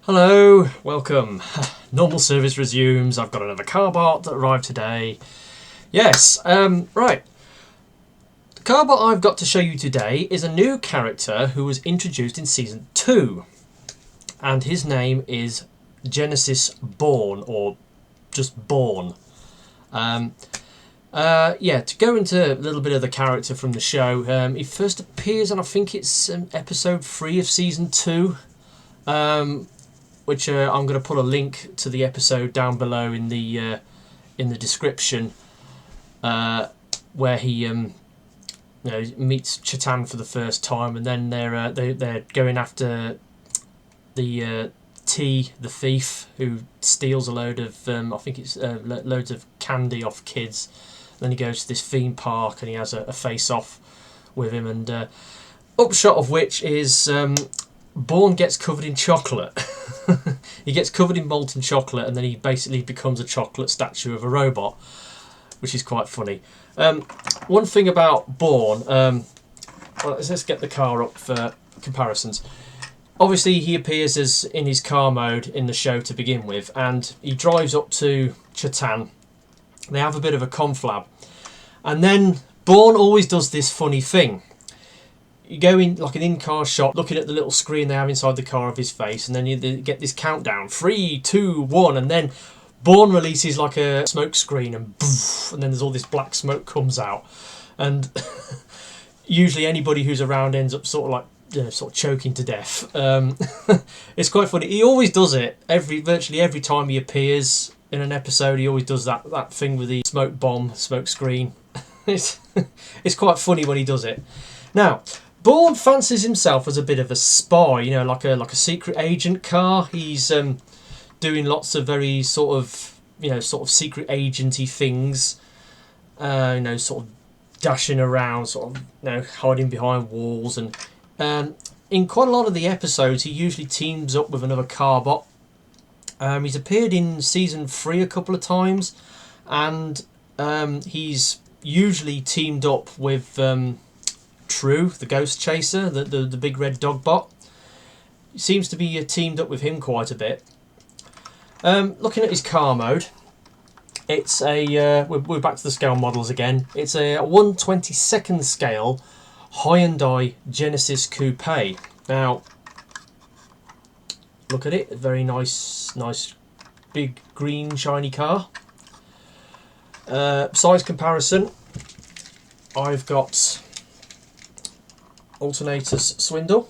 Hello, welcome. Normal service resumes. I've got another Carbot that arrived today. Yes, right. The Carbot I've got to show you today is a new character who was introduced in Season 2. And his name is Genesis Born, or just Born. To go into a little bit of the character from the show, he first appears on, I think it's episode 3 of Season 2. Which I'm going to put a link to the episode down below in the description, where he meets Chatan for the first time, and then they're going after the T, the thief, who steals a load of I think it's loads of candy off kids. Then he goes to this theme park and he has a face off with him, and upshot of which is Bourne gets covered in chocolate. He gets covered in molten chocolate, and then he basically becomes a chocolate statue of a robot, which is quite funny. One thing about Bourne, let's get the car up for comparisons. Obviously, he appears as in his car mode in the show to begin with, and he drives up to Chatan. They have a bit of a conflab, and then Bourne always does this funny thing. You go in like an in-car shot, looking at the little screen they have inside the car of his face, and then you get this countdown, 3, 2, 1, and then Bourne releases like a smoke screen, and poof, and then there's all this black smoke comes out, and usually anybody who's around ends up sort of choking to death. It's quite funny. He always does it virtually every time he appears in an episode. He always does that thing with the smoke bomb, smoke screen. It's quite funny when he does it. Now, Bourne fancies himself as a bit of a spy, like a secret agent car. He's doing lots of very sort of secret agenty things. Sort of dashing around, sort of hiding behind walls, and in quite a lot of the episodes, he usually teams up with another Carbot. He's appeared in Season 3 a couple of times, and he's usually teamed up with True, the ghost chaser, the big red dog bot. Seems to be teamed up with him quite a bit. Looking at his car mode, it's we're back to the scale models again. It's a 1/22nd scale Hyundai Genesis Coupe. Now, look at it, a very nice big green shiny car. Size comparison, I've got alternators swindle,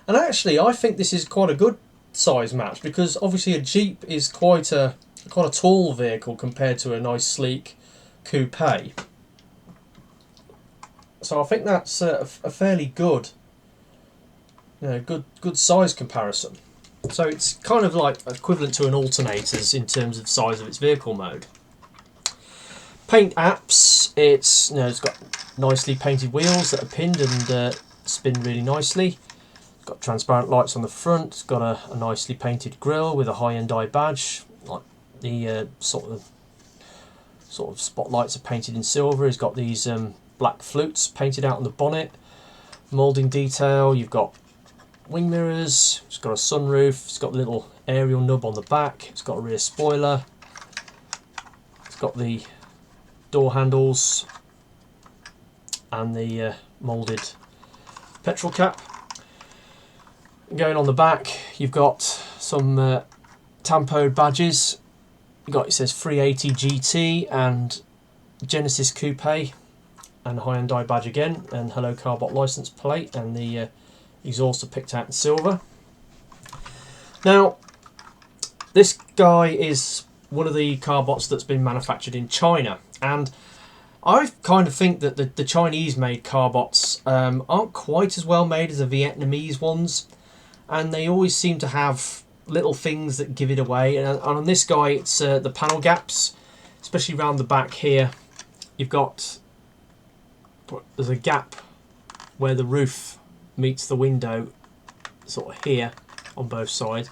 and actually I think this is quite a good size match, because obviously a Jeep is quite a tall vehicle compared to a nice sleek coupe, so I think that's a fairly good good size comparison. So it's kind of like equivalent to an alternators in terms of size of its vehicle mode. Paint apps, it's got nicely painted wheels that are pinned and spin really nicely. It's got transparent lights on the front. It's got a nicely painted grille with a Hyundai badge. Like the sort of spotlights are painted in silver. It's got these black flutes painted out on the bonnet. Moulding detail. You've got wing mirrors. It's got a sunroof. It's got a little aerial nub on the back. It's got a rear spoiler. It's got the door handles and the moulded petrol cap. Going on the back, you've got some tampoed badges. It says 380 GT and Genesis Coupe, and Hyundai badge again, and Hello Carbot license plate, and the exhaust are picked out in silver. Now, this guy is one of the Carbots that's been manufactured in China, and I kind of think that the Chinese-made Carbots aren't quite as well made as the Vietnamese ones, and they always seem to have little things that give it away. And on this guy, it's the panel gaps, especially around the back here. There's a gap where the roof meets the window, sort of here on both sides,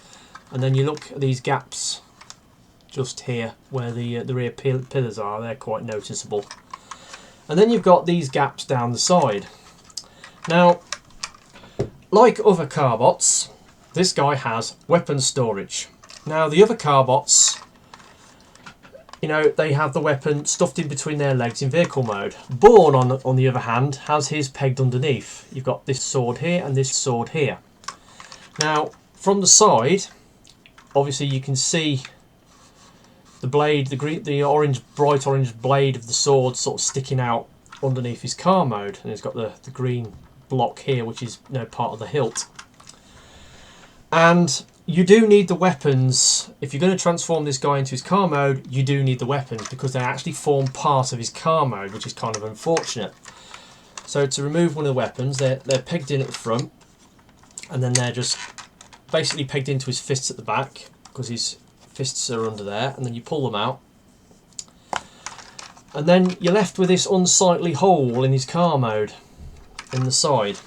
and then you look at these gaps just here where the rear pillars are. They're quite noticeable. And then you've got these gaps down the side. Now, like other Carbots, this guy has weapon storage. Now the other Carbots, you know, they have the weapon stuffed in between their legs in vehicle mode. Born, on the other hand, has his pegged underneath. You've got this sword here and this sword here. Now, from the side, obviously you can see the blade, the orange, bright orange blade of the sword sort of sticking out underneath his car mode. And it's got the green block here, which is, you know, part of the hilt. And you do need the weapons. If you're going to transform this guy into his car mode, you do need the weapons because they actually form part of his car mode, which is kind of unfortunate. So to remove one of the weapons, they're pegged in at the front, and then they're just basically pegged into his fists at the back because his fists are under there, and then you pull them out. And then you're left with this unsightly hole in his car mode in the side.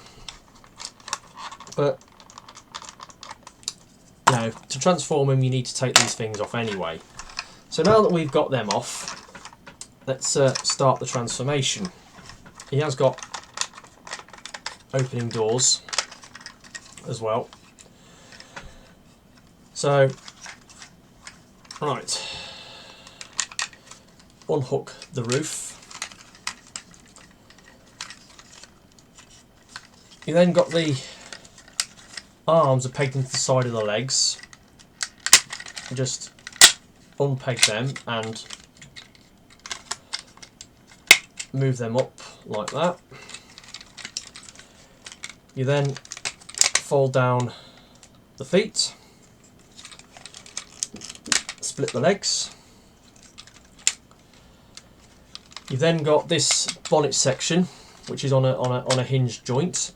But no, to transform him you need to take these things off anyway. So now that we've got them off, let's start the transformation. He has got opening doors as well. So, right, unhook the roof. You then got the arms are pegged into the side of the legs. Just unpeg them and move them up like that. You then fold down the feet, split the legs. You've then got this bonnet section, which is on a hinged joint.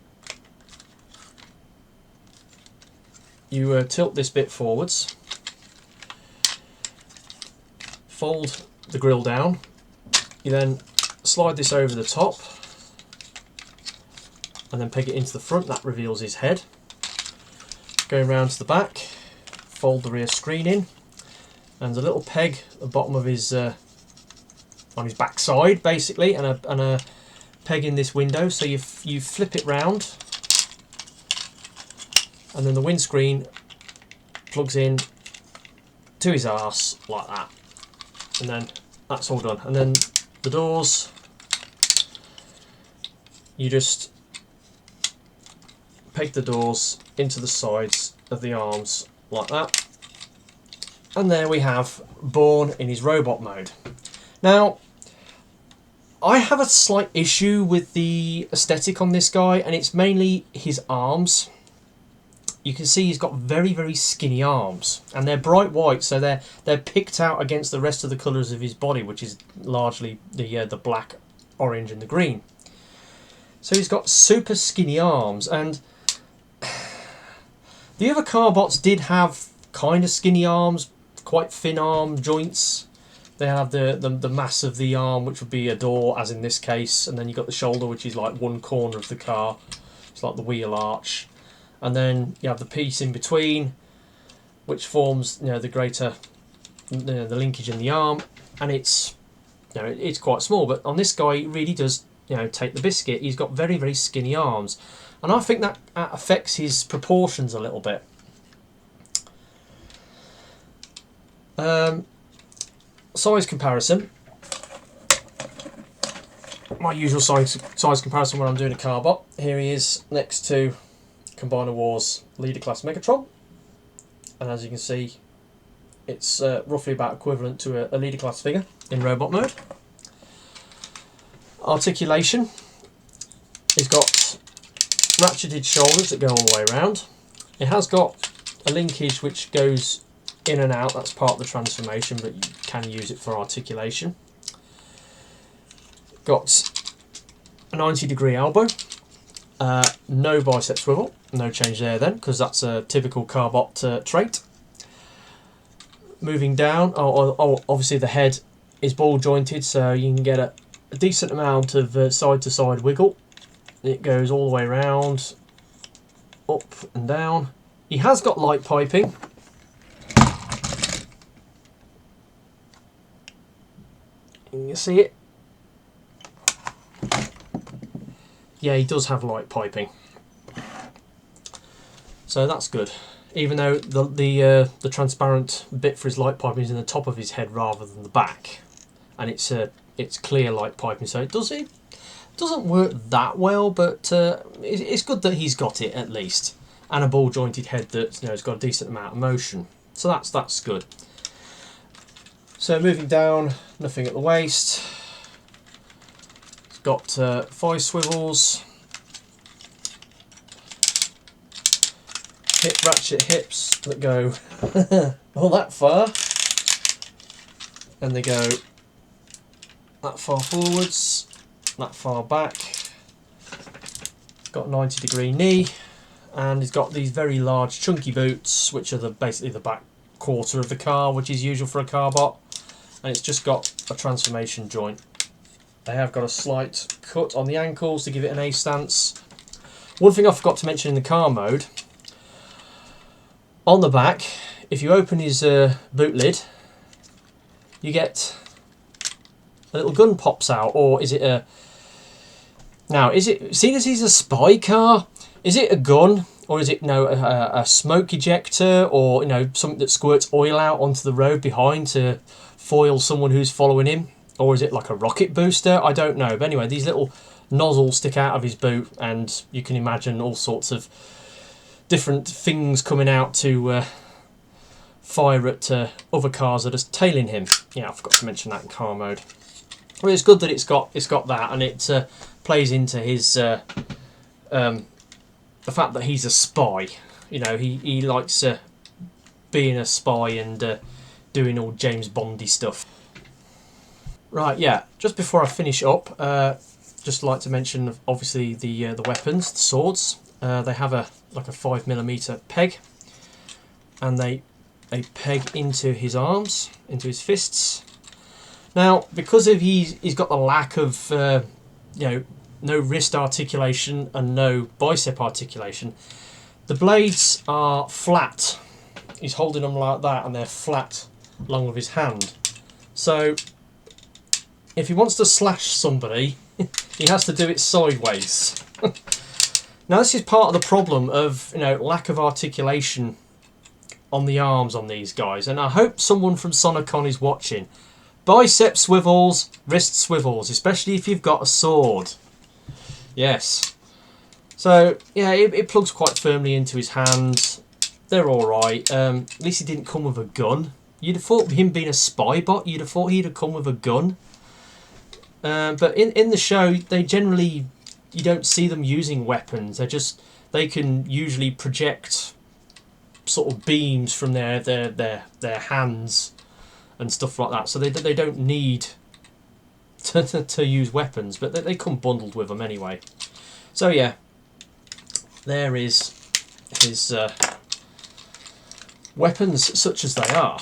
You tilt this bit forwards, fold the grille down, you then slide this over the top and then peg it into the front. That reveals his head. Going round to the back, fold the rear screen in, and a little peg at the bottom of his on his back side basically, and a peg in this window. So you flip it round, and then the windscreen plugs in to his arse like that, and then that's all done. And then the doors, you just peg the doors into the sides of the arms like that, and there we have Born in his robot mode. Now, I have a slight issue with the aesthetic on this guy, and it's mainly his arms. You can see he's got very, very skinny arms, and they're bright white, so they're picked out against the rest of the colours of his body, which is largely the black, orange, and the green. So he's got super skinny arms, and the other Carbots did have kind of skinny arms, quite thin arm joints. They have the mass of the arm, which would be a door, as in this case, and then you've got the shoulder, which is like one corner of the car. It's like the wheel arch. And then you have the piece in between, which forms, you know, the greater, the linkage in the arm, and it's, you know, it's quite small. But on this guy, it really does, you know, take the biscuit. He's got very, very skinny arms, and I think that affects his proportions a little bit. Size comparison. My usual size comparison when I'm doing a Carbot. Here he is next to Combiner Wars Leader Class Megatron, and as you can see, it's roughly about equivalent to a Leader Class figure in robot mode. Articulation. He's got ratcheted shoulders that go all the way around. It has got a linkage which goes in and out. That's part of the transformation, but you can use it for articulation. Got a 90-degree elbow. No bicep swivel. No change there then, because that's a typical Carbot trait. Moving down, obviously the head is ball jointed, so you can get a decent amount of side to side wiggle. It goes all the way around, up and down. He has got light piping. You can see it. Yeah, he does have light piping, so that's good. even though the transparent bit for his light piping is in the top of his head rather than the back, and it's clear light piping, so it doesn't work that well, but it's good that he's got it at least, and a ball jointed head that has got a decent amount of motion, so that's good. So moving down, nothing at the waist. It's got 5 swivels, hip ratchet hips that go all that far, and they go that far forwards, that far back. It's got a 90-degree knee, and it's got these very large chunky boots, which are basically the back quarter of the car, which is usual for a Carbot, and it's just got a transformation joint. They have got a slight cut on the ankles to give it an A stance. One thing I forgot to mention in the car mode, on the back, if you open his boot lid, you get a little gun pops out, or is it a... Now, is it, seeing as he's a spy car, is it a gun, or is it a smoke ejector, or something that squirts oil out onto the road behind to foil someone who's following him, or is it like a rocket booster? I don't know. But anyway, these little nozzles stick out of his boot, and you can imagine all sorts of different things coming out to fire at other cars that are tailing him. Yeah, I forgot to mention that in car mode. Well, it's good that it's got that, and it plays into his the fact that he's a spy. He likes being a spy and doing all James Bondy stuff. Right, yeah. Just before I finish up, just like to mention obviously the weapons, the swords. They have a 5mm peg, and they peg into his arms, into his fists. Now, because of he's got the lack of no wrist articulation and no bicep articulation, the blades are flat. He's holding them like that, and they're flat along with his hand. So if he wants to slash somebody, he has to do it sideways. Now, this is part of the problem of lack of articulation on the arms on these guys, and I hope someone from Sonicon is watching. Bicep swivels, wrist swivels, especially if you've got a sword. Yes. So yeah, it plugs quite firmly into his hands. They're all right. At least he didn't come with a gun. You'd have thought, him being a spy bot, you'd have thought he'd have come with a gun. But in the show, they generally, you don't see them using weapons. They can usually project sort of beams from their hands and stuff like that. So they don't need to use weapons, but they come bundled with them anyway. So yeah, there is his weapons, such as they are.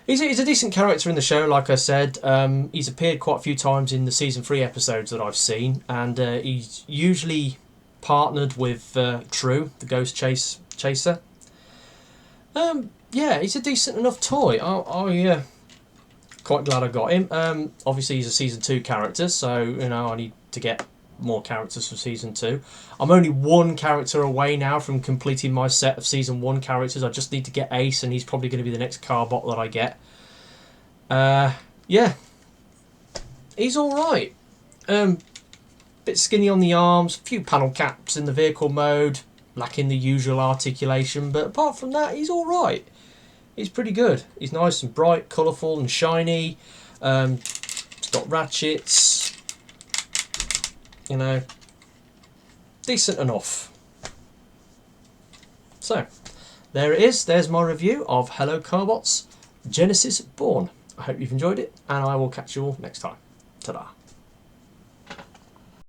He's a decent character in the show, like I said. He's appeared quite a few times in the Season 3 episodes that I've seen, and he's usually partnered with True, the Ghost Chaser. Yeah, he's a decent enough toy. I quite glad I got him. Obviously, he's a Season 2 character, so I need to get more characters for Season 2. I'm only one character away now from completing my set of Season 1 characters. I just need to get Ace, and he's probably going to be the next Carbot that I get. Yeah, he's alright. Bit skinny on the arms, a few panel caps in the vehicle mode, lacking the usual articulation, but apart from that, he's alright. He's pretty good. He's nice and bright, colourful and shiny. It's got ratchets. Decent enough. So, there it is. There's my review of Hello Carbot's Genesis Born. I hope you've enjoyed it, and I will catch you all next time. Ta-da.